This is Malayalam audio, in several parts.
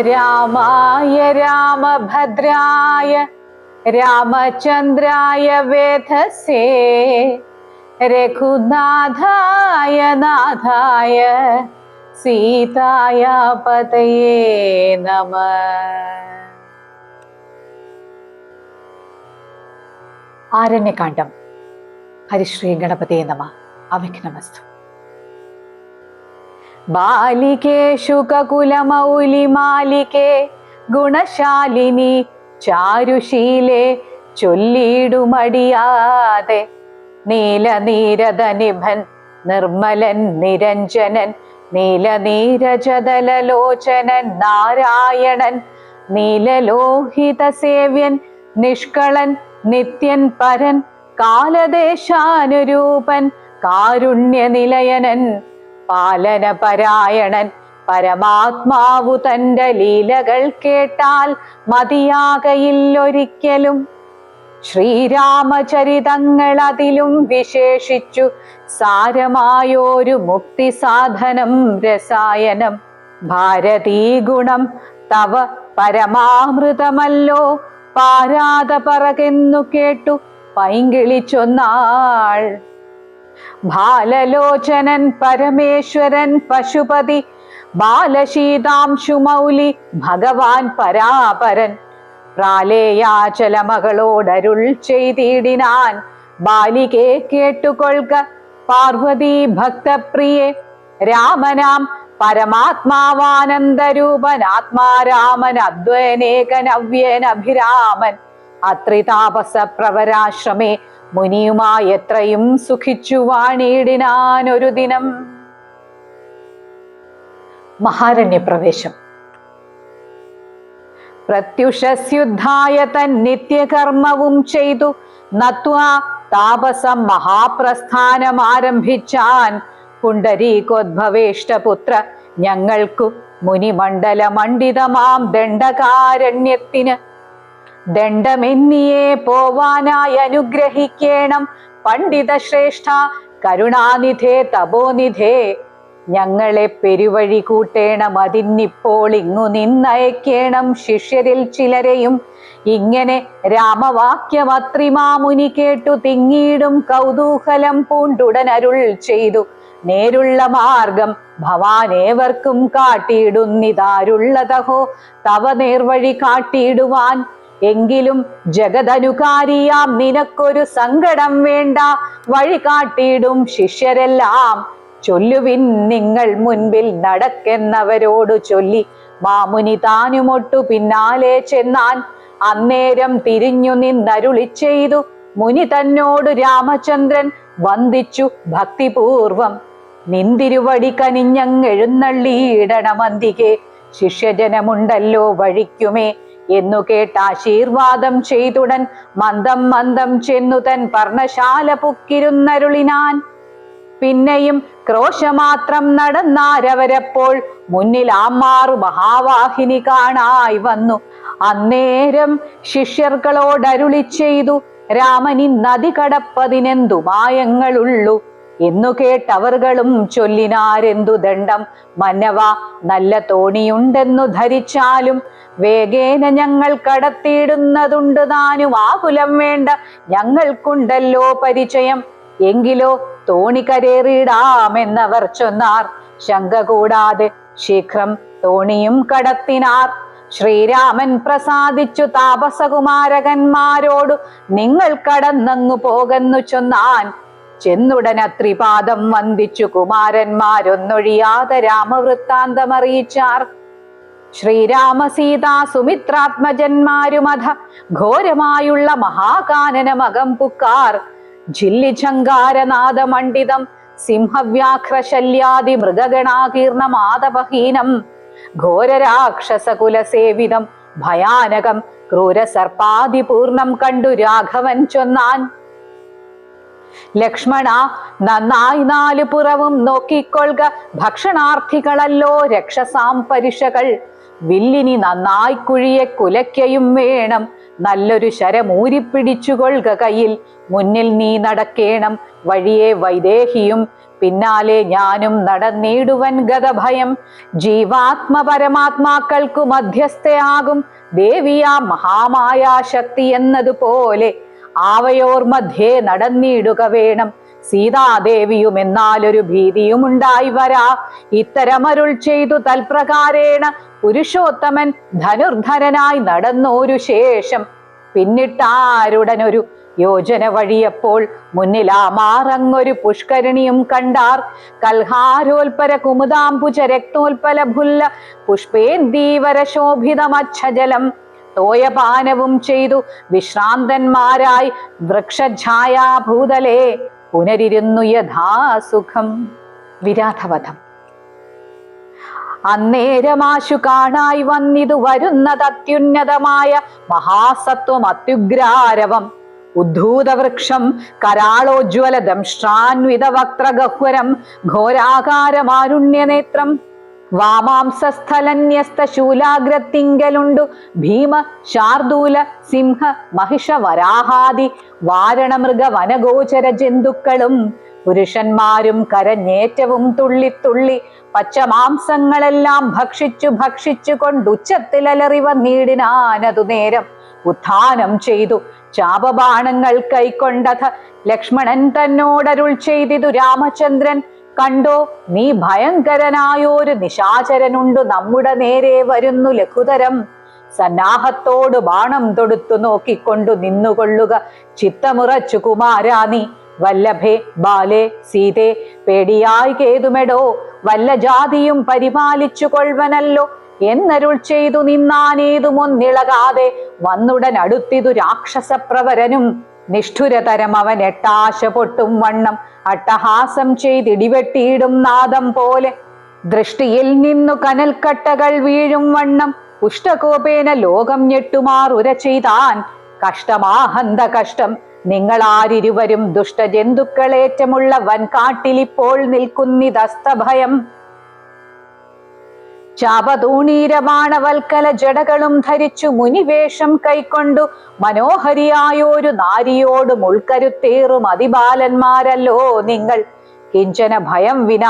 രാമായ രാമഭദ്രായ രാമചന്ദ്രായ വേധസേ രഘുനാഥായ നാഥായ സീതായ പതയേ നമഃ. ആരണ്യകാണ്ഡം. ഹരിശ്രീ ഗണപതേ നമഃ. അവിഘ്നമസ്തു. ബാലികേ ശുകകുലമൗലിമാലികേ ഗുണശാലിനി ചാരുശീലേ ചൊല്ലിടുമടിയാതെ നീലനീരദനിഭൻ നിർമ്മലൻ നിരഞ്ജനൻ നീലനീരജദലലോചനൻ നാരായണൻ നീലലോഹിത സേവ്യൻ നിഷ്കളൻ നിത്യൻ പരൻ കാലദേശാനുരൂപൻ കാരുണ്യനിലയനൻ പാലനപരായണൻ പരമാത്മാവു തന്റെ ലീലകൾ കേട്ടാൽ മതിയാകയില്ലൊരിക്കലും. ശ്രീരാമചരിതങ്ങൾ അതിലും വിശേഷിച്ചു സാരമായോരു മുക്തി സാധനം രസായനം. ഭാരതീ ഗുണം തവ പരമാമൃതമല്ലോ പാരാത പറകെന്നു കേട്ടു പൈങ്കിളിച്ചൊന്നാൾ. ബാലലോചനൻ പരമേശ്വരൻ പശുപതി ബാലശീതാംശുമൗലി ഭഗവാൻ പരാപരൻ പ്രാലേയാചലമകളോടരുൾ ചെയ്തിടിനാൻ. ബാലികേ കേട്ടുകൊള്ളുക പാർവതി ഭക്തപ്രിയെ, രാമനാം പരമാത്മാവാനന്ദരൂപൻ ആത്മാരാമൻ അദ്വയനേകൻ അവ്യൻ അഭിരാമൻ അത്രിതാപസ പ്രവരാശ്രമേ മുനിയുമായി എത്രയും സുഖിച്ചു വാണിയിടിനാൻ ഒരു ദിനം. മഹാരണ്യപ്രവേശം. പ്രത്യുഷസ്യുദ്ധായ തൻ നിത്യകർമ്മവും ചെയ്തു നത്വാ താപസം മഹാപ്രസ്ഥാനം ആരംഭിച്ചാൻ. പുണ്ടരീകോദ്ഭവേഷ്ടപുത്ര ഞങ്ങൾക്കു മുനിമണ്ഡല മണ്ഡിതമാം ദണ്ഡകാരണ്യത്തിന് ദണ്ഡമെന്നിയെ പോവാനായി അനുഗ്രഹിക്കേണം. പണ്ഡിത ശ്രേഷ്ഠ കരുണാനിധേ തപോനിധേ ഞങ്ങളെ പെരുവഴി കൂട്ടേണം. അതിന്നിപ്പോൾ ഇങ്ങു നിന്നയക്കേണം ശിഷ്യരിൽ ചിലരെയും. ഇങ്ങനെ രാമവാക്യം അത്രിമാമുനി കേട്ടു തിങ്ങിയിടും കൗതൂഹലം പൂണ്ടുടൻ അരുൾ ചെയ്തു. നേരുള്ള മാർഗം ഭവാനേവർക്കും കാട്ടിയിടുന്നിതാരുള്ളതഹോ തവ നേർവഴി കാട്ടിയിടുവാൻ. എങ്കിലും ജഗദനുകാരിയാം നിനക്കൊരു സങ്കടം വേണ്ട, വഴി കാട്ടിയിടും ശിഷ്യരെല്ലാം. ചൊല്ലുവിൻ നിങ്ങൾ മുൻപിൽ നടക്കെന്നവരോടു ചൊല്ലി മാമുനി താനുമൊട്ടു പിന്നാലെ ചെന്നാൻ. അന്നേരം തിരിഞ്ഞു നിന്നരുളി ചെയ്തു മുനി തന്നോട് രാമചന്ദ്രൻ വന്ദിച്ചു ഭക്തിപൂർവം. നിന്തിരുവടി കനിഞ്ഞെഴുന്നള്ളിയിടണമന്തികെ ശിഷ്യജനമുണ്ടല്ലോ വഴിക്കുമേ എന്നു കേട്ട് ആശീർവാദം ചെയ്തുടൻ മന്ദം മന്ദം ചെന്നു തൻ പർണശാല പുക്കിരുന്നരുളിനാൻ. പിന്നെയും ക്രോശമാത്രം നടന്നാരവരപ്പോൾ മുന്നിൽ ആമാറു മഹാവാഹിനി കാണായി വന്നു. അന്നേരം ശിഷ്യർകളോടരുളി ചെയ്തു രാമനി നദി കടപ്പതിനെന്തു മായങ്ങളുള്ളു എന്നു കേട്ടവർകളും ചൊല്ലിനാരെന്തു ദണ്ഡം മന്നവ നല്ല തോണിയുണ്ടെന്നു ധരിച്ചാലും വേഗേന ഞങ്ങൾ കടത്തിയിടുന്നതുണ്ട് താനും ആകുലം വേണ്ട ഞങ്ങൾക്കുണ്ടല്ലോ പരിചയം. എങ്കിലോ തോണി കരേറിയിടാമെന്നവർ ചൊന്നാർ. ശങ്ക കൂടാതെ ശീഘ്രം തോണിയും കടത്തിനാർ. ശ്രീരാമൻ പ്രസാദിച്ചു താപസകുമാരകന്മാരോടു നിങ്ങൾ കടന്നങ്ങു പോകുന്നു ചൊന്നാൻ. ചെന്നുടൻ അത്രിപാദം വന്ദിച്ചു കുമാരന്മാരൊന്നൊഴിയാതെ രാമവൃത്താന്തമറിയിച്ചാർ. ശ്രീരാമ സീതാ സുമിത്രാത്മജന്മാരുമധ ഘോരമായുള്ള മഹാകാനനമകം പുക്കാർ. ജില്ലിഝങ്കാരനാദമണ്ഡിതം സിംഹവ്യാഘ്രശല്യാദി മൃഗഗണാകീർണമാതപഹീനം ഘോരരാക്ഷസകുലസേവിതം ഭയാനകം ക്രൂരസർപ്പാദിപൂർണം കണ്ടു രാഘവൻ ചൊന്നാൻ. ലക്ഷ്മണ നന്നായി നാലു പുറവും നോക്കിക്കൊള്ളുക, ഭക്ഷണാർത്ഥികളല്ലോ രക്ഷസാം പരിഷകൾ. വില്ലിനി നന്നായി കുഴിയെ കുലയ്ക്കയും വേണം, നല്ലൊരു ശരമൂരിപ്പിടിച്ചുകൊള്ളുക കയ്യിൽ. മുന്നിൽ നീ നടക്കേണം, വഴിയെ വൈദേഹിയും പിന്നാലെ ഞാനും നടന്നിടുവൻ ഗതഭയം. ജീവാത്മ പരമാത്മാക്കൾക്കു മധ്യസ്ഥയാകും ദേവിയാ മഹാമായ ശക്തി എന്നതുപോലെ ആവയോർ മധ്യേ നടന്നിടുക വേണം. സീതാദേവിയും എന്നാലൊരു ഭീതിയും ഉണ്ടായി വരാ. ഇത്തരമരുൾ ചെയ്തു തൽപ്രകാരേണ പുരുഷോത്തമൻ ധനുർധരനായി നടന്നോരു ശേഷം പിന്നിട്ടാരുടനൊരു യോജന വഴിയപ്പോൾ മുന്നിലാമാറങ്ങൊരു പുഷ്കരണിയും കണ്ടാർ. കൽഹാരോൽപര കുമുദാംബുജ രക്തോൽപല ഭുല്ല പുഷ്പേന്ദീവര ശോഭിതമച്ഛജലം തോയപാനവും ചെയ്തു വിശ്രാന്തന്മാരായി വൃക്ഷഛായാഭൂതലേ പുനരിരുന്നു യഥാസുഖം. വിരാധവധം. അന്നേരമാശു കാണായി വന്നിതു വരുന്നത് അത്യുന്നതമായ മഹാസത്വം അത്യുഗ്രാരവം. ഉദ്ധൂതവൃക്ഷം കരാളോജ്വല ദംഷ്ട്രാൻവിത വക്ത്രഗഹ്വരം ഘോരാകാരമാരുണ്യനേത്രം. വാമാംസസ്ഥലന്യസ്ത ശൂലാഗ്രത്തിങ്കലുണ്ടു ഭീമ ശാർദൂല സിംഹ മഹിഷ വരാഹാദി വാരണമൃഗ വനഗോചര ജന്തുക്കളും പുരുഷന്മാരും കരഞ്ഞേറ്റവും തുള്ളിത്തുള്ളി പച്ചമാംസങ്ങളെല്ലാം ഭക്ഷിച്ചു കൊണ്ടുച്ചത്തിലലറി വന്നിടിനാനതു നേരം ഉത്ഥാനം ചെയ്തു ചാപബാണങ്ങൾ കൈക്കൊണ്ടത് ലക്ഷ്മണൻ തന്നോടരുൾ ചെയ്തിതു രാമചന്ദ്രൻ. കണ്ടോ, നീ ഭയങ്കരനായോരു നിശാചരനുണ്ടു നമ്മുടെ നേരെ വരുന്നു ലഘുതരം. സന്നാഹത്തോട് ബാണം തൊടുത്തു നോക്കിക്കൊണ്ടു നിന്നുകൊള്ളുക ചിത്തമുറച്ചു കുമാരാ നീ. വല്ലഭേ ബാലേ സീതേ പേടിയായി കേതുമെടോ, വല്ല ജാതിയും പരിപാലിച്ചു കൊൾവനല്ലോ എന്നരുൾ ചെയ്തു നിന്നാനേതുമൊന്നിളകാതെ വന്നുടൻ അടുത്തിതു രാക്ഷസപ്രവരനും. നിഷ്ഠുരതരം അവൻ എട്ടാശ പൊട്ടും വണ്ണം അട്ടഹാസം ചെയ്തിടിവെട്ടിയിടും നാദം പോലെ ദൃഷ്ടിയിൽ നിന്നു കനൽക്കട്ടകൾ വീഴും വണ്ണം പുഷ്ടകോപേന ലോകം ഞെട്ടുമാറുര ചെയ്താൻ. കഷ്ടമാഹന്ത കഷ്ടം, നിങ്ങളാരിരുവരും ദുഷ്ടജന്തുക്കളേറ്റമുള്ള വൻകാട്ടിലിപ്പോൾ നിൽക്കുന്നിതസ്തഭയം. ചാപതൂണീരമാണവൽക്കല ജടകളും ധരിച്ചു മുനിവേഷം കൈക്കൊണ്ടു മനോഹരിയായോരു നാരിയോട് മുൾക്കരുത്തേറും അതിബാലന്മാരല്ലോ നിങ്ങൾ. കിഞ്ചന ഭയം വിന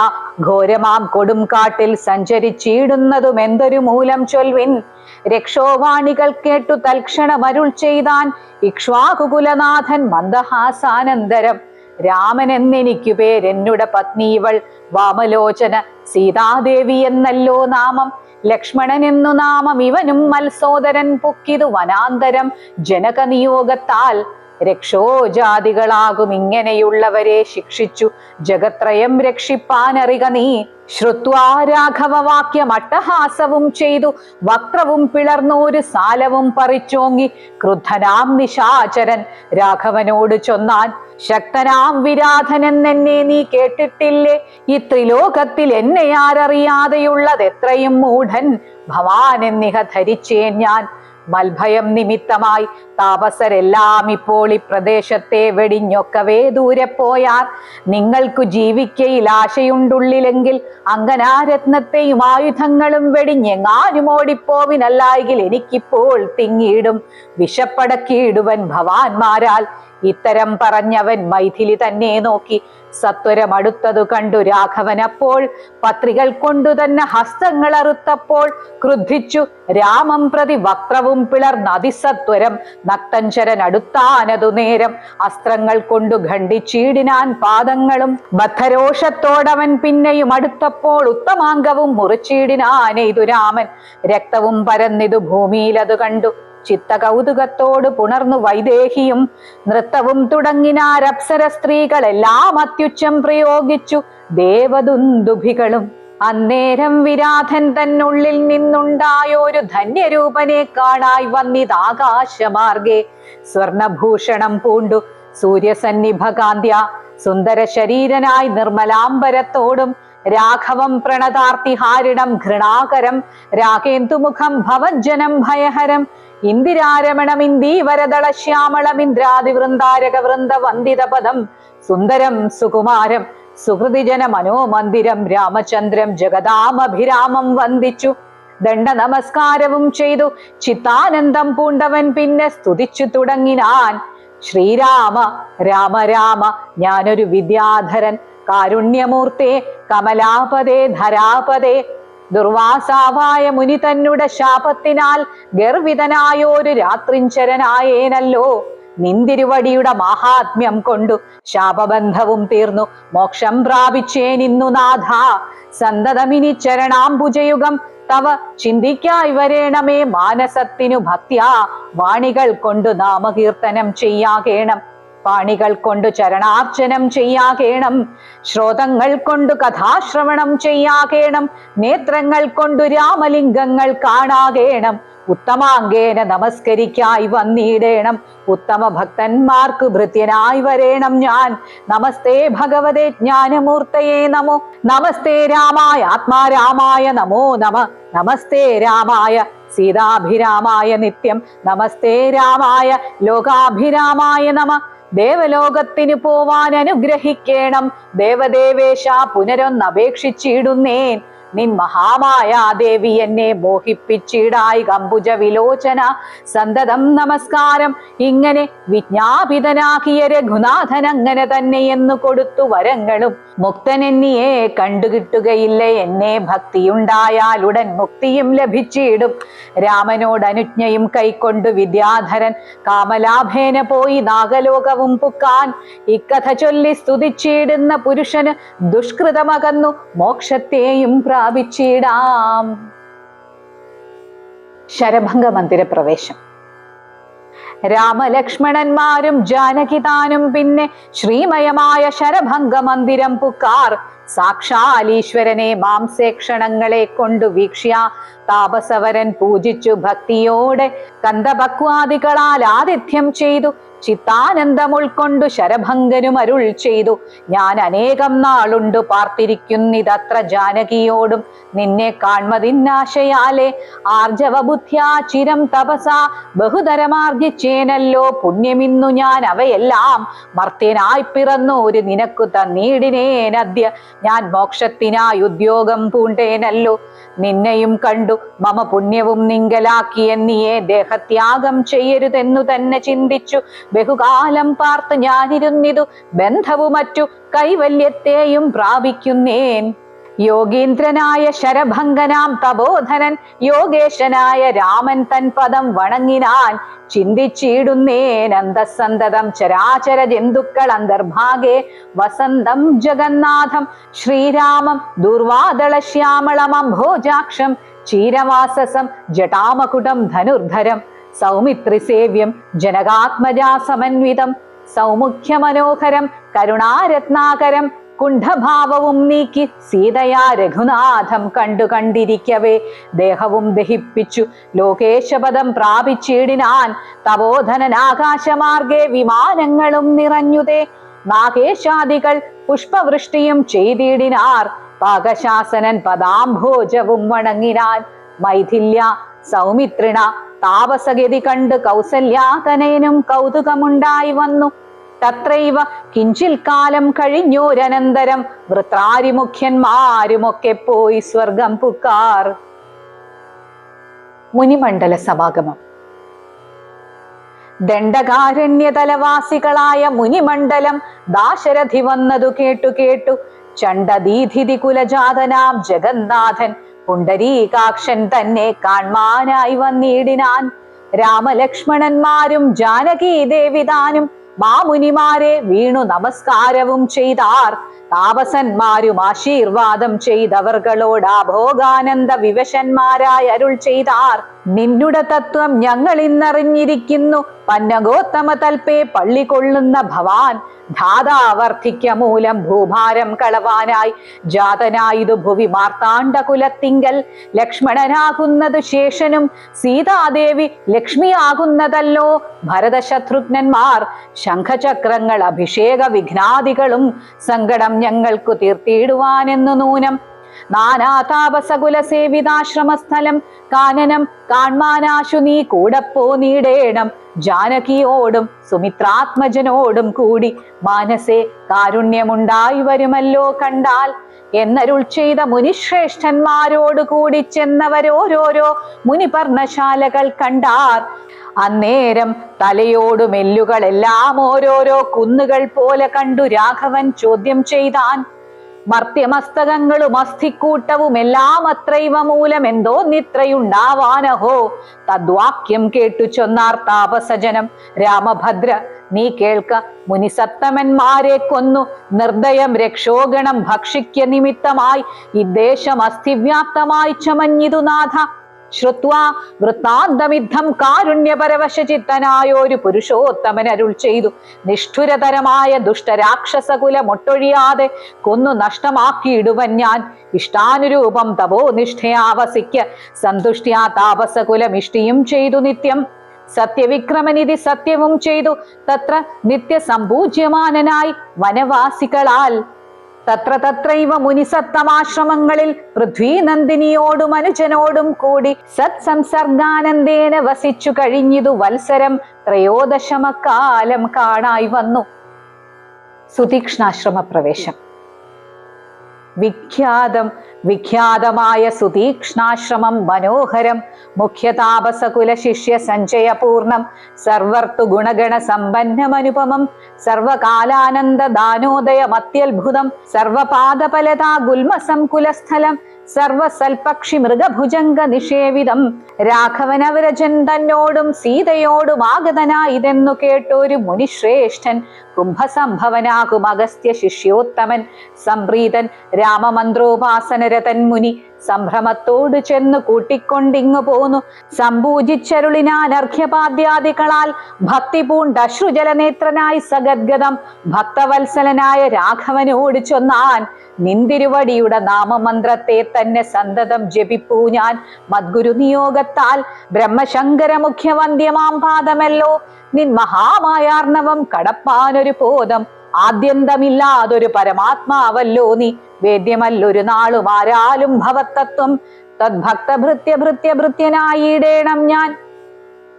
ഘോരമാം കൊടും കാട്ടിൽ സഞ്ചരിച്ചിടുന്നതും എന്തൊരു മൂലം ചൊൽവിൻ. രക്ഷോവാണികൾ കേട്ടു തൽക്ഷണമരുൾ ചെയ്താൻ ഇക്ഷ്വാകുകുലനാഥൻ മന്ദഹാസാനന്തരം. രാമൻ എന്നെനിക്കു പേരെന്നുടെ പത്നീവൾ വാമലോചന സീതാദേവി എന്നല്ലോ നാമം. ലക്ഷ്മണൻ എന്നു നാമം ഇവനും മത്സോദരൻ പൊക്കിതു വനാന്തരം ജനകനിയോഗത്താൽ. രക്ഷോജാതികളാകും ഇങ്ങനെയുള്ളവരെ ശിക്ഷിച്ചു ജഗത്രയം രക്ഷിപ്പാനറിക നീ. ശ്രുത്വാ രാഘവ വാക്യം അട്ടഹാസവും ചെയ്തു വക്രവും പിളർന്നോരു സാലവും പറിച്ചോങ്ങി ക്രുദ്ധനാം നിശാചരൻ രാഘവനോട് ചൊന്നാൻ. ശക്തനാം വിരാധനെന്നെ നീ കേട്ടിട്ടില്ലേ? ഈ ത്രിലോകത്തിൽ എന്നെ ആരറിയാതെയുള്ളത് എത്രയും മൂഢൻ ഭവാൻ എന്നിഹ ധരിച്ചേൻ ഞാൻ. മൽഭയം നിമിത്തമായി താപസരെല്ലാം ഇപ്പോൾ ഈ പ്രദേശത്തെ വെടിഞ്ഞൊക്കവേ ദൂരെ പോയാർ. നിങ്ങൾക്കു ജീവിക്കയിൽ ആശയുണ്ടുള്ളിലെങ്കിൽ അങ്കനാരത്നത്തെയും ആയുധങ്ങളും വെടിഞ്ഞെങ്ങാനും ഓടിപ്പോവിനല്ലായെങ്കിൽ എനിക്കിപ്പോൾ തിങ്ങിയിടും വിശപ്പടക്കിയിടുവൻ ഭവാന്മാരാൽ. ഇത്തരം പറഞ്ഞവൻ മൈഥിലി തന്നെ നോക്കി സത്വരമടുത്തതു കണ്ടു രാഘവൻ. അപ്പോൾ പത്രികൾ കൊണ്ടു തന്നെ ഹസ്തങ്ങൾ അറുത്തപ്പോൾ ക്രുദ്ധിച്ചു രാമം പ്രതി വക്രവും പിളർന്നതിസത്വരം. നക്തഞ്ചരൻ അടുത്താനതു നേരം അസ്ത്രങ്ങൾ കൊണ്ടു ഖണ്ഡിച്ചീടിനാൻ പാദങ്ങളും. ബദ്ധരോഷത്തോടവൻ പിന്നെയും അടുത്തപ്പോൾ ഉത്തമാംഗവും മുറിച്ചീടിനാനെയ്തു രാമൻ. രക്തവും പരന്നിതു ഭൂമിയിലതു കണ്ടു ചിത്ത കൗതുകത്തോട് പുണർന്നു വൈദേഹിയും. നൃത്തവും തുടങ്ങിനാരപ്സര സ്ത്രീകളെല്ലാം അത്യുച്ചം പ്രയോഗിച്ചു ദേവദുന്ദുഭികളും. അന്നേരം വിരാധൻ തന്നുള്ളിൽ നിന്നുണ്ടായോരു ധന്യരൂപനെ കാണായി വന്നിതാകാശമാർഗെ. സ്വർണഭൂഷണം പൂണ്ടു സൂര്യസന്നിഭകാന്ത്യ സുന്ദര ശരീരനായി നിർമ്മലാംബരത്തോടും രാഘവം പ്രണതാർത്തിഹാരിണം ഘൃണാകരം രാഗേന്ദുമുഖം ഭവജ്ജനം ഭയഹരം. ഇന്ദിരാരമണം ഇന്ദീവരദള ശ്യാമളം ഇന്ദ്രാതിവൃന്ദാരക വൃന്ദ വന്ദിതപദം സുന്ദരം സുകുമാരം സുഹൃതിജന മനോമന്ദിരം രാമചന്ദ്രം ജഗദാമഭിരാമം വന്ദിച്ചു. ദണ്ഡ നമസ്കാരവും ചെയ്തു ചിത്താനന്ദം പൂണ്ടവൻ പിന്നെ സ്തുതിച്ചു തുടങ്ങിനാൻ. ശ്രീരാമ രാമ രാമ, ഞാനൊരു വിദ്യാധരൻ കാരുണ്യമൂർത്തേ കമലാപതേ ധരാപതേ. ദുർവാസാവായ മുനി തന്നെ ശാപത്തിനാൽ ഗർവിതനായോരു രാത്രിഞ്ചരനായേനല്ലോ. നിന്തിരുവടിയുടെ മാഹാത്മ്യം കൊണ്ടു ശാപബന്ധവും തീർന്നു മോക്ഷം പ്രാപിച്ചേനിന്നു നാഥ. സന്തതമിനി ചരണാംബുജയുഗം തവ ചിന്തിക്കായി വരേണമേ. മാനസത്തിനു ഭക്ത്യാ വാണികൾ കൊണ്ടു നാമകീർത്തനം ചെയ്യാകേണം. പാണികൾ കൊണ്ടു ചരണാർച്ചനം ചെയ്യാകേണം. ശ്രോതങ്ങൾ കൊണ്ടു കഥാശ്രവണം ചെയ്യാകേണം. നേത്രങ്ങൾ കൊണ്ടു രാമലിംഗങ്ങൾ കാണാകേണം. ഉത്തമാംഗേന നമസ്കരിക്കായി വന്നിടേണം. ഉത്തമ ഭക്തന്മാർക്ക് ഭൃത്യനായി വരേണം ഞാൻ. നമസ്തേ ഭഗവതേ ജ്ഞാനമൂർത്തയേ നമോ. നമസ്തേ രാമായ ആത്മാരാമായ നമോ നമ. നമസ്തേ രാമായ സീതാഭിരാമായ നിത്യം. നമസ്തേ രാമായ ലോകാഭിരാമായ നമ. ദേവലോകത്തിനു പോവാൻ അനുഗ്രഹിക്കേണം. ദേവദേവേശ പുനരൊന്നപേക്ഷിച്ചിടുന്നേൻ. നിൻ മഹാമായ ദേവി എന്നെ മോഹിപ്പിച്ചിടായി കമ്പുജ വിലോചന. സന്തതം നമസ്കാരം. ഇങ്ങനെ വിജ്ഞാപിതനാക്കിയ രഘുനാഥൻ അങ്ങനെ തന്നെ എന്നു കൊടുത്തു വരങ്ങളും. മുക്തനെന്നിയെ കണ്ടുകിട്ടുകയില്ല. എന്നെ ഭക്തിയുണ്ടായാൽ ഉടൻ മുക്തിയും ലഭിച്ചിടും. രാമനോട് അനുജ്ഞയും കൈക്കൊണ്ടു വിദ്യാധരൻ കാമലാഭേന പോയി നാഗലോകവും പുക്കാൻ. ഇക്കഥ ചൊല്ലി സ്തുതിച്ചിടുന്ന പുരുഷന് ദുഷ്കൃതമകന്നു മോക്ഷത്തെയും പ്രാപിച്ചിടാം. ശരഭംഗ മന്ദിര പ്രവേശം. രാമലക്ഷ്മണന്മാരും ജാനകിതാനും പിന്നെ ശ്രീമയമായ ശരഭംഗ മന്ദിരം പുക്കാർ. സാക്ഷാലീശ്വരനെ മാംസേക്ഷണങ്ങളെ കൊണ്ടു വീക്ഷ്യ താപസവരൻ പൂജിച്ചു ഭക്തിയോടെ കന്ദപക്വാദികളാൽ ആതിഥ്യം ചെയ്തു. ചിത്താനന്ദം ഉൾക്കൊണ്ടു ശരഭംഗനും അരുൾ ചെയ്തു. ഞാൻ അനേകം നാളുണ്ടു പാർത്തിരിക്കുന്നിതത്ര ജാനകിയോടും. നിന്നെ കാൺമതിന്നാശയാലേ ആർജവ ബുദ്ധ്യാ ചിരം തപസാ ബഹുതരമാർജിച്ചേനല്ലോ പുണ്യമിന്നു ഞാൻ അവയെല്ലാം. മർത്യനായി പിറന്നു ഒരു നിനക്കു തന്നീടിനേനദ്യ. ഞാൻ മോക്ഷത്തിനായി ഉദ്യോഗം പൂണ്ടേനല്ലോ. നിന്നെയും കണ്ടു മമ പുണ്യവും നിങ്കലാക്കിയെന്നിയെ ദേഹത്യാഗം ചെയ്യരുതെന്നു തന്നെ ചിന്തിച്ചു ബഹുകാലം പാർത്ത് ഞാനിരുന്നിതു. ബന്ധവും മറ്റു കൈവല്യത്തെയും പ്രാപിക്കുന്നേൻ. യോഗീന്ദ്രനായ ശരഭംഗനാം തപോധനൻ യോഗേശനായ രാമൻ തൻ പദം വണങ്ങിനാൻ. ചിന്തിച്ചിടുന്നേൻ അന്തസന്തതം ചരാചര ജന്തുക്കൾ അന്തർഭാഗേ വസന്തം ജഗന്നാഥം ശ്രീരാമം ദുർവാദള ശ്യാമളമംഭോജാക്ഷം ചീരവാസസം ജടാമകുടം ധനുർധരം സൗമിത്രിസേവ്യം ജനകാത്മജാ സമന്വിതം സൗമുഖ്യമനോഹരം കരുണാരത്നാകരം. കുണ്ഠഭാവവും നീക്കി സീതയാ രഘുനാഥം കണ്ടിരിക്കവേ ദേഹവും ദഹിപ്പിച്ചു ലോകേശപദം പ്രാപിച്ചിടിനാൻ. തപോധനൻ ആകാശമാർഗേ വിമാനങ്ങളും നിറഞ്ഞുതേ. നാഗേശാദികൾ പുഷ്പവൃഷ്ടിയും ചെയ്തിടിനാർ. പാകശാസനൻ പദാംഭോജവും വണങ്ങിനാൻ. മൈഥില്യ സൗമിത്രിണ താപസഗതി കണ്ട് കൗസല്യാതനയനും കൗതുകമുണ്ടായി വന്നു. തത്രൈവ കിഞ്ചിൽ കാലം കഴിഞ്ഞോരനന്തരം വൃത്രാരിമുഖ്യന്മാരുമൊക്കെ പോയി സ്വർഗം പുക്കാർ. മുനിമണ്ഡല സമാഗമം. ദണ്ഡകാരണ്യതലവാസികളായ മുനിമണ്ഡലം ദാശരഥി വന്നതു കേട്ടു ചണ്ഡദീധിതി കുലജാതനാം ജഗന്നാഥൻ പുണ്ടരീകാക്ഷൻ തന്നെ കാൺമാനായി വന്നിടിനാൻ. രാമലക്ഷ്മണന്മാരും ജാനകി ദേവിതാനും മാമുനിമാരെ വീണു നമസ്കാരവും ചെയ്താർ. താപസന്മാരും ആശീർവാദം ചെയ്തവർകളോട് ഭോഗാനന്ദ വിവശന്മാരായി അരുൾ ചെയ്താർ. നിന്നുടെ തത്വം ഞങ്ങൾ ഇന്നറിഞ്ഞിരിക്കുന്നു. പന്നഗോത്തമ തൽപേ പള്ളി കൊള്ളുന്ന ഭവാൻ ധാതാവർദ്ധിക്ക മൂലം ഭൂഭാരം കളവാനായി ജാതനായിതു ഭുവി മാർത്താണ്ഡ കുലത്തിങ്കൽ. ലക്ഷ്മണനാകുന്നത് ശേഷനും സീതാദേവി ലക്ഷ്മിയാകുന്നതല്ലോ. ഭരതശത്രുഘ്നന്മാർ ശംഖചക്രങ്ങൾ അഭിഷേക വിഘ്നാദികളും സങ്കടം ഞങ്ങൾക്കു തീർത്തിടുവാനെന്നു നൂനം. നാനാതാപസകുല സേവിതാശ്രമസ്ഥലം കാനനം കാൺമാനാശു നീ കൂടപ്പോ നീടേണം. ജാനകിയോടും സുമിത്രാത്മജനോടും കൂടി മാനസേ കാരുണ്യമുണ്ടായി വരുമല്ലോ കണ്ടാൽ എന്നരുൾ ചെയ്ത മുനിശ്രേഷ്ഠന്മാരോട് കൂടി ചെന്നവരോരോരോ മുനിപർണശാലകൾ കണ്ടാർ. അന്നേരം തലയോടും എല്ലുകളെല്ലാം ഓരോരോ കുന്നുകൾ പോലെ കണ്ടു രാഘവൻ ചോദ്യം ചെയ്താൻ. മർത്യമസ്തകങ്ങളും അസ്ഥിക്കൂട്ടവും എല്ലാം അത്രൈവ മൂലമെന്തോ നിത്രയുണ്ടാവാനഹോ. തദ്വാക്യം കേട്ടു ചൊന്നാർ താപസജനം. രാമഭദ്ര, നീ കേൾക്ക, മുനിസത്തമന്മാരെ കൊന്നു നിർദ്ദയം രക്ഷോഗണം ഭക്ഷിക്ക നിമിത്തമായി ഇദ്ദേശം അസ്ഥിവ്യാപ്തമായി ചമഞ്ഞിതു നാഥ. ശ്രുത്വാ വൃത്താന്തമിദ്ധം കാരുണ്യപരവശചിത്തനായൊരു പുരുഷോത്തമൻ അരുൾ ചെയ്തു. നിഷ്ഠുരതരമായ ദുഷ്ടരാക്ഷസകുലം ഒട്ടൊഴിയാതെ കൊന്നു നഷ്ടമാക്കിയിടുവൻ ഞാൻ. ഇഷ്ടാനുരൂപം തപോനിഷ്ഠയാവസിക്ക സന്തുഷ്ട്യാ താപസകുലം ഇഷ്ടിയും ചെയ്തു നിത്യം. സത്യവിക്രമനിധി സത്യവും ചെയ്തു തത്ര നിത്യസമ്പൂജ്യമാനനായി വനവാസികളാൽ. തത്ര തത്രൈവ മുനിസത്തമാശ്രമങ്ങളിൽ പൃഥ്വീനന്ദിനിയോടും അനുജനോടും കൂടി സത്സംസർഗാനന്ദേന വസിച്ചു കഴിഞ്ഞിതു വത്സരം ത്രയോദശമക്കാലം കാണായി വന്നു. സുതീക്ഷ്ണാശ്രമ പ്രവേശം. വിഖ്യാതമായ സുതീക്ഷ്ണാശ്രമം മനോഹരം. മുഖ്യതാപസകുല ശിഷ്യ സഞ്ചയപൂർണം. സർവർത്തു ഗുണഗണ സമ്പന്നമനുപമം. സർവകാലാനന്ദ ദാനോദയമത്യത്ഭുതം. സർവപാദഫലതാ ഗുൽമസംകുലസ്ഥലം. സർവസൽപക്ഷി മൃഗഭുജംഗ നിഷേവിതം. രാഘവനവരജൻ തന്നോടും സീതയോടും ആഗതനായിതെന്നു കേട്ടൊരു മുനിശ്രേഷ്ഠൻ കുംഭസംഭവനാകും അഗസ്ത്യ ശിഷ്യോത്തമൻ. സംപ്രീതൻ രാമമന്ത്രോപാസനരതൻ മുനി സംഭ്രമത്തോട് ചെന്നു കൂട്ടിക്കൊണ്ടിങ്ങു പോന്നു. സമ്പൂജിച്ചരുളിനാൻ അർഘ്യപാദ്യാദികളാൽ ഭക്തി പൂണ്ട് അശ്രുജലനേത്രനായി സഗദ്ഗതം ഭക്തവത്സലനായ രാഘവനോട് ചൊന്നാൻ. നിന്തിരുവടിയുടെ നാമമന്ത്രത്തെ തന്നെ സന്തതം ജപിപ്പൂ ഞാൻ. മദ്ഗുരു നിയോഗത്താൽ ബ്രഹ്മശങ്കര മുഖ്യവന്ദ്യമാം പാദമല്ലോ നിൻ മഹാമായാർണവം കടപ്പാനൊരു ബോധം. ആദ്യന്തമില്ലാതൊരു പരമാത്മാവല്ലോ നീ. വേദ്യമല്ലൊരു നാളും ആരാലും ഭവത്തത്വം. തദ്ഭക്തഭൃത്യഭൃത്യഭൃത്യനായിടേണം ഞാൻ.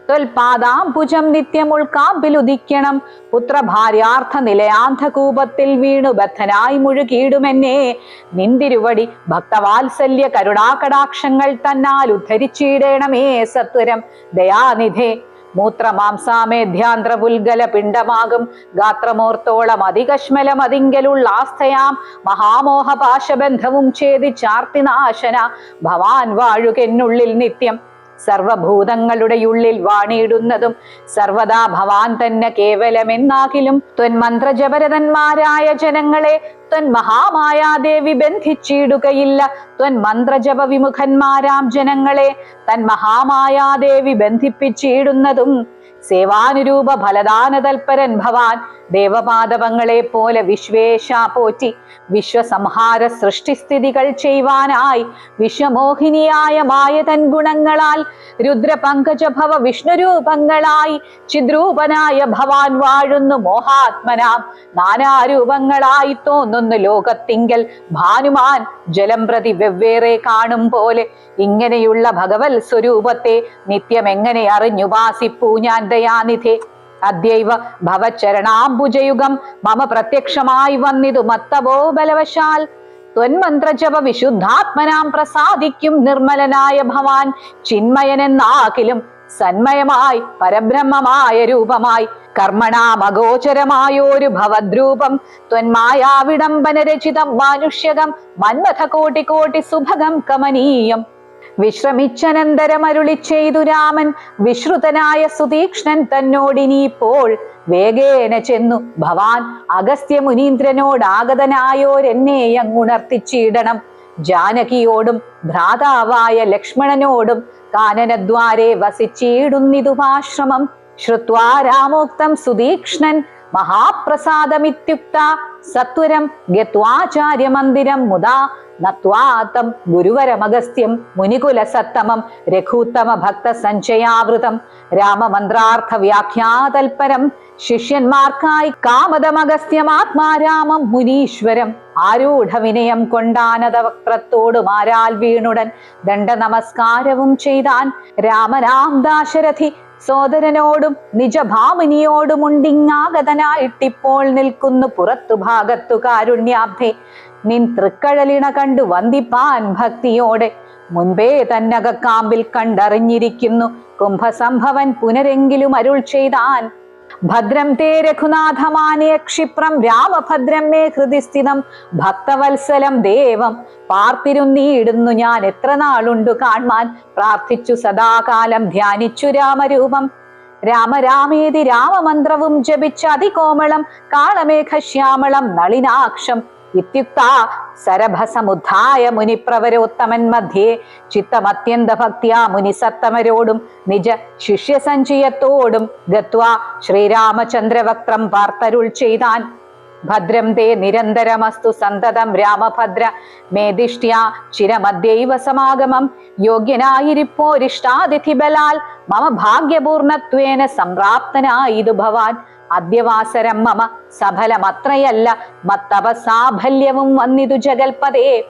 ത്വൽപാദാംബുജം നിത്യം ഉൾക്കാമ്പിലുദിക്കണം. പുത്രഭാര്യാർത്ഥ നിലയാന്ധകൂപത്തിൽ വീണു ബദ്ധനായി മുഴുകിയിടുമെന്നെ. നിന്തിരുവടി ഭക്തവാത്സല്യ കരുണാകടാക്ഷങ്ങൾ തന്നാൽ ഉദ്ധരിച്ചിടേണമേ സത്വരം ദയാനിധേ. മൂത്രമാംസാമേധ്യാന്ത്രപുൽഗല പിണ്ഡമാകും ഗാത്രമോർത്തോളം അതികശ്മലം അതിങ്കലുള്ള ആസ്ഥയാം മഹാമോഹ പാശബന്ധവും ഛേദിച്ചാർത്തിനാശന ഭവാൻ വാഴുകെന്നുള്ളിൽ നിത്യം. സർവഭൂതങ്ങളുടെ ഉള്ളിൽ വാണിയിടുന്നതും സർവദാ ഭവാൻ തന്നെ കേവലമെന്നാകിലും ത്വന്മന്ത്രജപരതന്മാരായ ജനങ്ങളെ ത്വൻ മഹാമായാദേവി ബന്ധിച്ചിടുകയില്ല. ത്വൻ മന്ത്രജപ വിമുഖന്മാരാം ജനങ്ങളെ തൻ മഹാമായാദേവി ബന്ധിപ്പിച്ചിടുന്നതും. സേവാനുരൂപ ഫലദാന തൽപരൻ ഭവാൻ. ദേവപാദവങ്ങളെ പോലെ വിശ്വേശ പോറ്റി വിശ്വസംഹാര സൃഷ്ടിസ്ഥിതികൾ ചെയ്യുവാനായി വിശ്വമോഹിനിയായ മായതൻ ഗുണങ്ങളാൽ രുദ്രപങ്കജഭവ വിഷ്ണുരൂപങ്ങളായി ചിദ്രൂപനായ ഭവാൻ വാഴുന്നു മോഹാത്മനാം. നാനാരൂപങ്ങളായി തോന്നുന്നു ലോകത്തിങ്കൽ ഭാനുമാൻ ജലം പ്രതി വെവ്വേറെ കാണും പോലെ. ഇങ്ങനെയുള്ള ഭഗവത് സ്വരൂപത്തെ നിത്യം എങ്ങനെ അറിഞ്ഞുപാസിപ്പൂ ഞാൻ ദയാനിധേ. അദ്യൈവ ഭവചരണാംബുജയുഗം മമ പ്രത്യക്ഷമായി വന്നിതു മത്തവോ ബലവശാൽ. ത്വന്മന്ത്രജപ വിശുദ്ധാത്മനാം പ്രസാദിക്കും നിർമ്മലനായ ഭവാൻ. ചിന്മയനെന്നാകിലും സന്മയമായി പരബ്രഹ്മമായ രൂപമായി കർമ്മണാമഗോചരമായോരു ഭവദ്രൂപം. ത്വന്മായാവിഡംബനരചിതം മാനുഷ്യകം മന്മഥ കോടി കോടി സുഭഗം കമനീയം. വിശ്രമിച്ചനന്തരമരുളി ചെയ്തു രാമൻ. വിശ്രുതനായ സുതീക്ഷ്ണൻ തന്നോടിനിപ്പോൾ വേഗേന ചെന്നു ഭവാൻ അഗസ്ത്യ മുനീന്ദ്രനോടാഗതനായോരെന്നെ അങ്ങുണർത്തിച്ചിടണം. ജാനകിയോടും ഭ്രാതാവായ ലക്ഷ്മണനോടും കാനനദ്വാരെ വസിച്ചിടുന്നിതുമാശ്രമം. ശ്രുത്വാ രാമോക്തം സുതീക്ഷ്ണൻ മഹാപ്രസാദമിത്യുക്ത സത്വരം ഗത്വാചാര്യ മന്ദിരം മുദാ നത്വാതം ഗുരുവരമഗസ്ത്യം മുനികുലസത്തമം രഘൂത്തമ ഭക്ത സഞ്ചയാവൃതം. രാമമന്ത്രാർത്ഥ വ്യാഖ്യാതൽപരം ശിഷ്യന്മാർക്കായി കാമതമഗസ്ത്യമാത്മാരാമം മുനീശ്വരം. ആരൂഢ വിനയം കൊണ്ടാനതവക്ത്രത്തോട് മാരാൽ വീണുടൻ ദണ്ഡ നമസ്കാരവും ചെയ്താൻ. രാമനാം ദാശരഥി സോദരനോടും നിജഭാമിനിയോടുമുണ്ടിങ്ങാഗതനായിട്ടിപ്പോൾ നിൽക്കുന്നു പുറത്തു ഭാഗത്തു കാരുണ്യാബ്ധേ. നിൻ തൃക്കഴലിണ കണ്ടു വന്ദിപ്പാൻ ഭക്തിയോടെ മുൻപേ തന്നകക്കാമ്പിൽ കണ്ടറിഞ്ഞിരിക്കുന്നു. കുംഭസംഭവൻ പുനരെങ്കിലും അരുൾ ചെയ്താൻ. ഭദ്രം തേ രഘുനാഥമാനയ ക്ഷിപ്രം രാമഭദ്രം മേ ഹൃദി സ്ഥിതം ഭക്തവത്സലം ദേവം പാർത്തിരുന്നീടുന്നു ഞാൻ എത്ര നാളുണ്ടു കാൺമാൻ പ്രാർത്ഥിച്ചു സദാകാലം ധ്യാനിച്ചു രാമരൂപം രാമരാമേതി രാമമന്ത്രവും ജപിച്ച അതികോമളം കാളമേഘശ്യാമളം നളിനാക്ഷം ഇത്യുക്ത സരഭസമുദ്ധായ മുനിപ്രവരോത്തമൻ മധ്യേ ചിത്തമത്യന്ത ഭക്തിയാ മുനിസത്തമരോടും നിജ ശിഷ്യസഞ്ചയത്തോടും ഗത്വാ ശ്രീരാമചന്ദ്രവക്ത്രം വാർത്തരുൾ ചെയ്താൻ. ഭദ്രം തേ നിരന്തരമസ്തു സന്തതം രാമഭദ്ര മേദിഷ്ട്യാ ചിരമദ്യൈവ സമാഗമം യോഗ്യനായിരിപ്പോരിഷ്ടാതിഥി ബലാൽ മമ ഭാഗ്യപൂർണത്വേന സംപ്രാപ്തനായിതു ഭവാൻ അദ്യവാസരം മമ സഫലമത്രയല്ല മത്തപസാഫല്യവും വന്നിതു ജഗൽപദേ.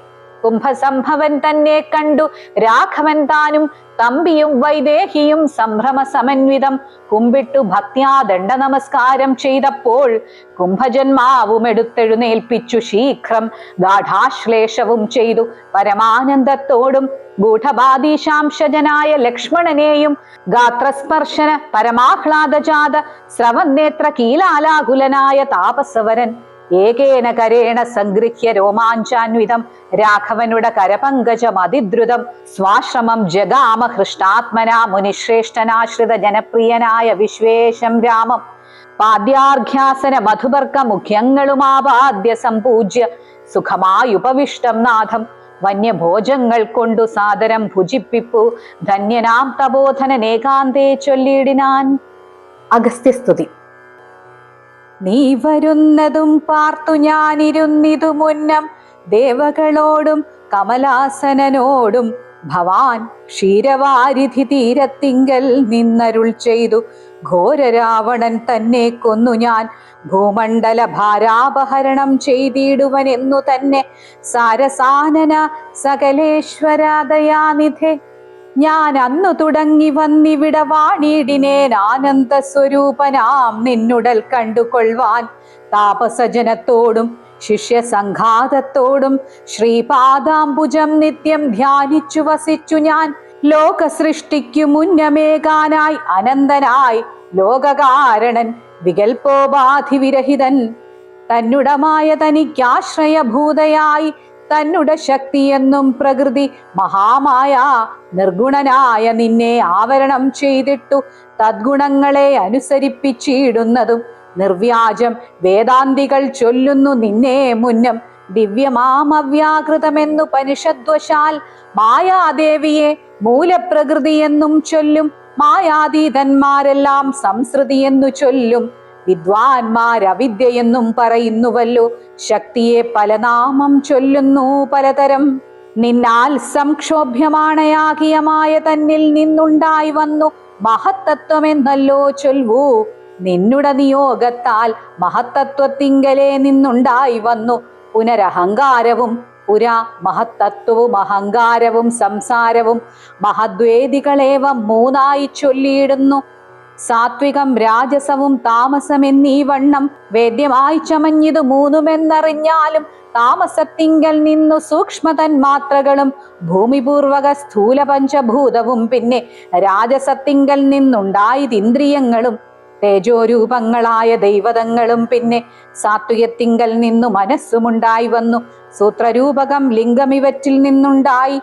കുംഭസംഭവൻ തന്നെ കണ്ടു രാഘവൻ താനും തമ്പിയും വൈദേഹിയും സംഭ്രമ സമന്വിതം കുമ്പിട്ടു ഭക്ത്യാ ദണ്ഡ നമസ്കാരം ചെയ്തപ്പോൾ കുംഭജന്മാവും എടുത്തെഴുന്നേൽപ്പിച്ചു ശീഘ്രം ഗാഠാശ്ലേഷവും ചെയ്തു പരമാനന്ദത്തോടും ഗൂഢബാദീശാംശജനായ ലക്ഷ്മണനെയും ഗാത്രസ്പർശന പരമാഹ്ലാദജാത സ്രവന്നേത്ര കീലാലാകുലനായ താപസവരൻ ഏകേന കരേണ സംഗൃഹ്യ രോമാഞ്ചാന്വിതം രാഘവനുടെ കരപങ്കജം അതിദ്രുതം സ്വാശ്രമം ജഗാമ ഹൃഷ്ടാത്മനാ മുനിശ്രേഷ്ഠനാശ്രിത ജനപ്രിയനായ വിശ്വേശം രാമം പാദ്യാർഘ്യാസന മധുപർക്ക മുഖ്യങ്ങളുമാപാദ്യ സമ്പൂജ്യ സുഖമായുപവിഷ്ടം നാഥം വന്യഭോജങ്ങൾ കൊണ്ടു സാദരം ഭുജിപ്പിപ്പു ധന്യനാം തപോധനേകാന്തേ ചൊല്ലിയിടിനാൻ. അഗസ്ത്യസ്തുതി. നീ വരുന്നതും പാർത്തു ഞാനിരുന്നിതു മുന്നം ദേവകളോടും കമലാസനനോടും ഭവാൻ ക്ഷീരവാരിധി തീരത്തിങ്കൽ നിന്നരുൾ ചെയ്തു ഘോരരാവണൻ തന്നെ കൊന്നു ഞാൻ ഭൂമണ്ഡല ഭാരാപഹരണം ചെയ്തിടുവനെന്നു തന്നെ സാരസാനന സകലേശ്വരാദയാനിധേ ഞാൻ അന്നു തുടങ്ങി വന്നിവിട വാണിടിനേൻ ആനന്ദ സ്വരൂപനാം നിന്നുടൽ കണ്ടുകൊള്ളുവാൻ താപസജനത്തോടും ശിഷ്യസംഘാതത്തോടും ശ്രീപാദാംബുജം നിത്യം ധ്യാനിച്ചു വസിച്ചു ഞാൻ ലോക സൃഷ്ടിക്കു മുന്നമേകാനായി അനന്തനായി ലോകകാരണൻ വികൽപ്പോപാധിവിരഹിതൻ തന്നുടമായ തനിക്കാശ്രയഭൂതയായി തന്നുടെ ശക്തിയെന്നും പ്രകൃതി മഹാമായ നിർഗുണനായ നിന്നെ ആവരണം ചെയ്തിട്ടു തദ്ഗുണങ്ങളെ അനുസരിപ്പിച്ചിടുന്നതും നിർവ്യാജം വേദാന്തികൾ ചൊല്ലുന്നു നിന്നെ മുന്നം ദിവ്യമാമവ്യാകൃതമെന്നു പനിഷദ്വശാൽ മായാദേവിയെ മൂലപ്രകൃതി എന്നും ചൊല്ലും മായാതീതന്മാരെല്ലാം സംസൃതിയെന്നു ചൊല്ലും വിദ്വാൻമാരവിദ്യയെന്നും പറയുന്നുവല്ലോ ശക്തിയെ പല നാമം ചൊല്ലുന്നു പലതരം നിന്നാൽ സംക്ഷോഭ്യമാണയാകിയമായ തന്നിൽ നിന്നുണ്ടായി വന്നു മഹത്തത്വമെന്നല്ലോ ചൊൽവൂ നിന്നുടെ നിയോഗത്താൽ മഹത്തത്വത്തിങ്കലേ നിന്നുണ്ടായി വന്നു പുനരഹങ്കാരവും പുരാ മഹത്തത്വവും അഹങ്കാരവും സംസാരവും മഹദ്വേദികളേവം മൂന്നായി ചൊല്ലിയിടുന്നു സാത്വികം രാജസവും താമസമെന്നീ വണ്ണം വേദ്യമായി ചമഞ്ഞിതു മൂന്നുമെന്നറിഞ്ഞാലും താമസത്തിങ്കൽ നിന്നു സൂക്ഷ്മതന്മാത്രകളും ഭൂമിപൂർവക സ്ഥൂല പഞ്ചഭൂതവും പിന്നെ രാജസത്തിങ്കൽ നിന്നുണ്ടായതിന്ദ്രിയങ്ങളും തേജോരൂപങ്ങളായ ദൈവതങ്ങളും പിന്നെ സാത്വികത്തിങ്കൽ നിന്നു മനസ്സുമുണ്ടായി വന്നു സൂത്രരൂപകം ലിംഗമിവറ്റിൽ നിന്നുണ്ടായി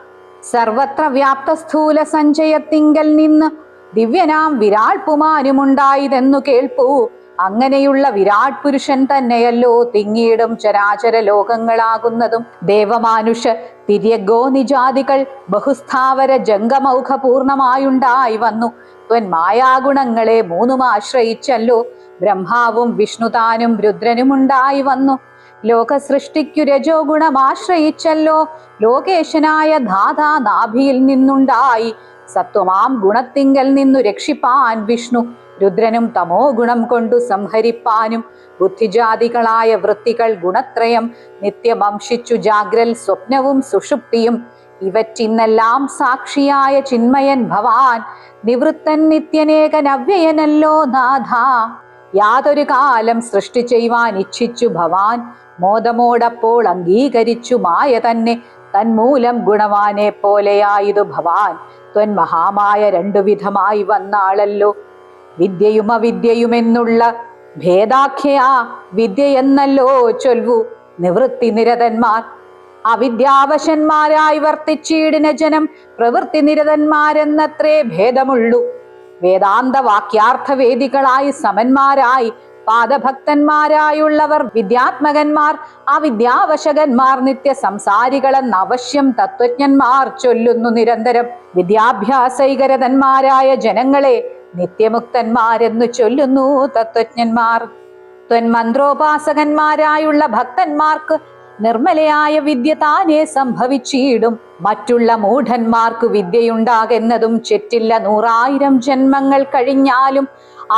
സർവത്ര വ്യാപ്ത സ്ഥൂല സഞ്ചയത്തിങ്കൽ നിന്ന് ദിവ്യനാം വിരാട് പുമാനുമുണ്ടായതെന്നു കേൾപ്പൂ അങ്ങനെയുള്ള വിരാട് പുരുഷൻ തന്നെയല്ലോ തിങ്ങിയിടും ചരാചര ലോകങ്ങളാകുന്നതും ദേവമാനുഷ തിര്യഗോ നിജാതികൾ ബഹുസ്ഥാവര ജംഗമൗഖപൂർണമായുണ്ടായി വന്നു ത്വൻ മായാഗുണങ്ങളെ മൂന്നും ആശ്രയിച്ചല്ലോ ബ്രഹ്മാവും വിഷ്ണുതാനും രുദ്രനുമുണ്ടായി വന്നു ലോക സൃഷ്ടിക്കു രജോ ഗുണം ആശ്രയിച്ചല്ലോ ലോകേശനായ ധാതാ നാഭിയിൽ നിന്നുണ്ടായി സത്വമാം ഗുണത്തിങ്കൽ നിന്നു രക്ഷിപ്പാൻ വിഷ്ണു രുദ്രനും തമോ ഗുണം കൊണ്ടു സംഹരിപ്പാനും ബുദ്ധിജാതികളായ വൃത്തികൾ ഗുണത്രയം നിത്യമംശിച്ചു ജാഗ്രൽ സ്വപ്നവും സുഷുപ്തിയും ഇവറ്റിന്നെല്ലാം സാക്ഷിയായ ചിന്മയൻ ഭവാൻ നിവൃത്തൻ നിത്യനേകൻ അവ്യയനല്ലോ നാഥ യാതൊരു കാലം സൃഷ്ടി ചെയ്യുവാൻ ഇച്ഛിച്ചു ഭവാൻ മോദമോടപ്പോൾ അംഗീകരിച്ചു മായ തന്നെ തന്മൂലം ഗുണവാനെ പോലെയായതു ഭവാൻ ത്വൻ മഹാമായ രണ്ടു വിധമായി വന്നാളല്ലോ വിദ്യയും അവിദ്യയുമെന്നുള്ള ഭേദാഖ്യ വിദ്യയെന്നല്ലോ ചൊൽവു നിവൃത്തി നിരതന്മാർ. അവിദ്യാവശന്മാരായി വർത്തിച്ചീടിന ജനം പ്രവൃത്തി നിരതന്മാരെന്നത്രേ ഭേദമുള്ളൂ. വേദാന്ത വാക്യാർത്ഥവേദികളായി സമന്മാരായി പാദഭക്തന്മാരായുള്ളവർ വിദ്യാത്മകന്മാർ, അവിദ്യാവശകന്മാർ നിത്യ സംസാരികളെന്ന് അവശ്യം തത്വജ്ഞന്മാർ ചൊല്ലുന്നു നിരന്തരം. വിദ്യാഭ്യാസൈകരതന്മാരായ ജനങ്ങളെ നിത്യമുക്തന്മാരെന്നു ചൊല്ലുന്നു തത്വജ്ഞന്മാർ. ത്വന്മന്ത്രോപാസകന്മാരായുള്ള ഭക്തന്മാർക്ക് നിർമ്മലയായ വിദ്യ താനേ സംഭവിച്ചിടും. മറ്റുള്ള മൂഢന്മാർക്ക് വിദ്യയുണ്ടാകുന്നതും ചെറ്റില്ല 100,000 ജന്മങ്ങൾ കഴിഞ്ഞാലും.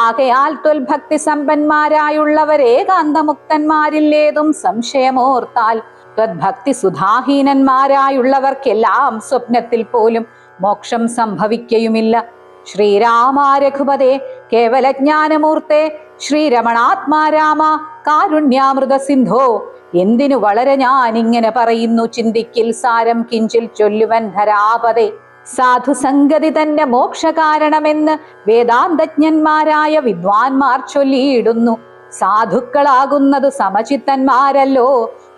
ആകയാൽ ത്വൽഭക്തി സമ്പന്മാരായുള്ളവർ ഏകാന്തമുക്തന്മാരില്ലേതും സംശയമോർത്താൽ. ത്വദ്ഭക്തി സുധാഹീനന്മാരായുള്ളവർക്കെല്ലാം സ്വപ്നത്തിൽ പോലും മോക്ഷം സംഭവിക്കയുമില്ല. ശ്രീരാമ രഘുപതേ കേവലജ്ഞാനമൂർത്തേ ശ്രീരമണാത്മാരാമ കാരുണ്യാമൃത സിന്ധോ. എന്തിനു വളരെ ഞാനിങ്ങനെ പറയുന്നു, ചിന്തിക്കിൽ സാരം കിഞ്ചിൽ ചൊല്ലുവൻ ധരാപതേ. സാധുസംഗതി തന്നെ മോക്ഷകാരണമെന്ന് വേദാന്തജ്ഞന്മാരായ വിദ്വാൻമാർ ചൊല്ലിയിടുന്നു. സാധുക്കളാകുന്നത് സമചിത്തന്മാരല്ലോ.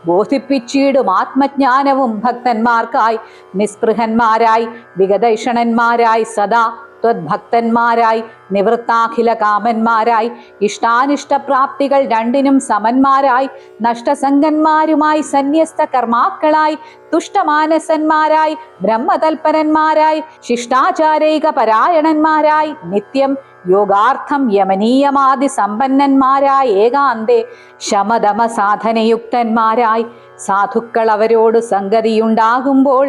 ബോധിപ്പിച്ചിടും ആത്മജ്ഞാനവും ഭക്തന്മാർക്കായി. നിസ്പൃഹന്മാരായി വിഗതൈഷണന്മാരായി സദാ ത്വദ്ഭക്തന്മാരായി നിവൃത്താഖില കാമന്മാരായി ഇഷ്ടാനിഷ്ടപ്രാപ്തികൾ രണ്ടിനും സമന്മാരായി നഷ്ടസംഗന്മാരുമായി സന്യസ്ത കർമാക്കളായി തുഷ്ടമാനസന്മാരായി ബ്രഹ്മതൽപരന്മാരായി ശിഷ്ടാചാരൈക പരായണന്മാരായി നിത്യം യോഗാർത്ഥം യമനീയമാതി സമ്പന്നന്മാരായി ഏകാന്തേ ശമദമ സാധനയുക്തന്മാരായി സാധുക്കൾ അവരോട് സംഗതിയുണ്ടാകുമ്പോൾ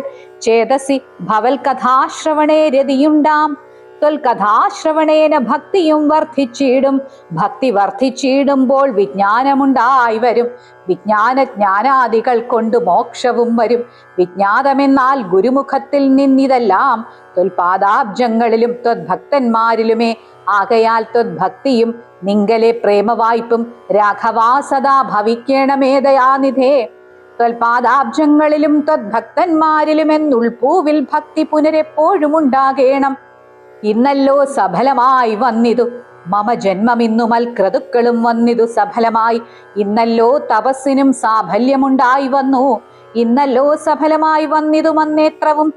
ചേതസി ഭവൽ കഥാശ്രവണേ രതിയുണ്ടാം. ത്വൽകഥാശ്രവണേന ഭക്തിയും വർദ്ധിച്ചിടും. ഭക്തി വർദ്ധിച്ചിടുമ്പോൾ വിജ്ഞാനമുണ്ടായി വരും. വിജ്ഞാനജ്ഞാനാദികൾ കൊണ്ട് മോക്ഷവും വരും. വിജ്ഞാതമെന്നാൽ ഗുരുമുഖത്തിൽ നിന്നിതെല്ലാം ത്വൽപാദാബ്ജങ്ങളിലും ത്വദ്ഭക്തന്മാരിലുമേ. ആകയാൽ ത്വദ്ഭക്തിയും നിങ്കലെ പ്രേമവായ്പും രാഘവാ സദാ ഭവിക്കണമേ ദയാനിധേ. ത്വൽപാദാബ്ജങ്ങളിലും ത്വദ്ഭക്തന്മാരിലുമെന്നുൾപൂവിൽ ഭക്തി പുനരെപ്പോഴും ഉണ്ടാകേണം. ഇന്നല്ലോ സഫലമായി വന്നിതു മമ ജന്മമിന്നു മൽക്രതുക്കളും വന്നിതു സഫലമായി. ഇന്നല്ലോ തപസ്സിനും സാഫല്യമുണ്ടായി വന്നു. ഇന്നല്ലോ സഫലമായി വന്നിതു മന്നേത്രവും.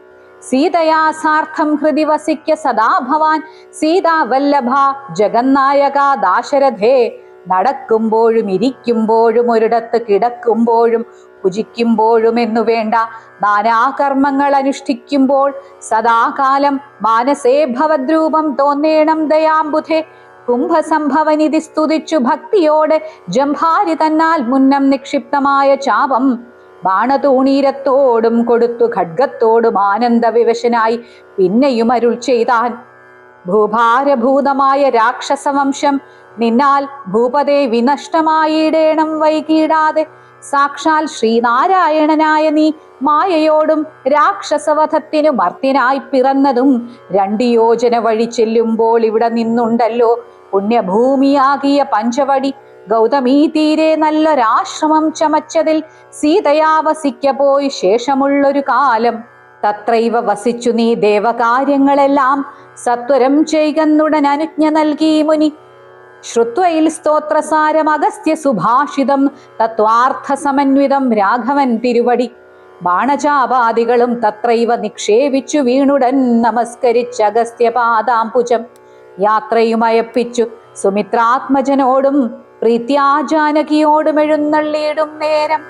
സീതയാ സാർത്ഥം ഹൃദി വസിക്ക സദാ ഭവാൻ സീതാവല്ലഭ ജഗന്നായക ദാശരഥേ. നടക്കുമ്പോഴും ഇരിക്കുമ്പോഴും ഒരിടത്ത് കിടക്കുമ്പോഴും ഭുജിക്കുമ്പോഴും എന്നു വേണ്ട നാനാകർമ്മങ്ങൾ അനുഷ്ഠിക്കുമ്പോൾ സദാകാലം മാനസേ ഭവദ്രൂപം തോന്നേണം ദയാംബുധേ. കുംഭസംഭവനിധി സ്തുതിച്ചു ഭക്തിയോടെ ജംഭാരി തന്നാൽ മുന്നം നിക്ഷിപ്തമായ ചാപം ബാണതൂണീരത്തോടും കൊടുത്തു ഖഡ്ഗത്തോടും ആനന്ദവിവശനായി പിന്നെയും അരുൾ ചെയ്താൻ. ഭൂഭാരഭൂതമായ രാക്ഷസവംശം നിന്നാൽ ഭൂപതേ വിനഷ്ടമായിടേണം വൈകിടാതെ. സാക്ഷാൽ ശ്രീനാരായണനായ നീ മായയോടും രാക്ഷസവധത്തിനു മർത്തിനായി പിറന്നതും 2 യോജന വഴി ചെല്ലുമ്പോൾ ഇവിടെ നിന്നുണ്ടല്ലോ പുണ്യഭൂമിയാകിയ പഞ്ചവടി. ഗൗതമീ തീരെ നല്ലൊരാശ്രമം ചമച്ചതിൽ സീതയാ വസിക്ക പോയി ശേഷമുള്ളൊരു കാലം. തത്രൈവ വസിച്ചു നീ ദേവകാര്യങ്ങളെല്ലാം സത്വരം ചെയ്കന്നുടൻ അനുജ്ഞ നൽകി മുനി. ശ്രുത്വയിൽ സ്തോത്രസാരം അഗസ്ത്യ സുഭാഷിതം തത്വാർത്ഥ സമന്വിതം രാഘവൻ തിരുവടി. ബാണചാപാദികളും തത്രൈവ നിക്ഷേപിച്ചു വീണുടൻ നമസ്കരിച്ച് അഗസ്ത്യപാദാംബുജം യാത്രയുമയപ്പിച്ചു സുമിത്രാത്മജനോടും പ്രീത്യാ ജാനകിയോടും എഴുന്നള്ളിയിടും നേരം.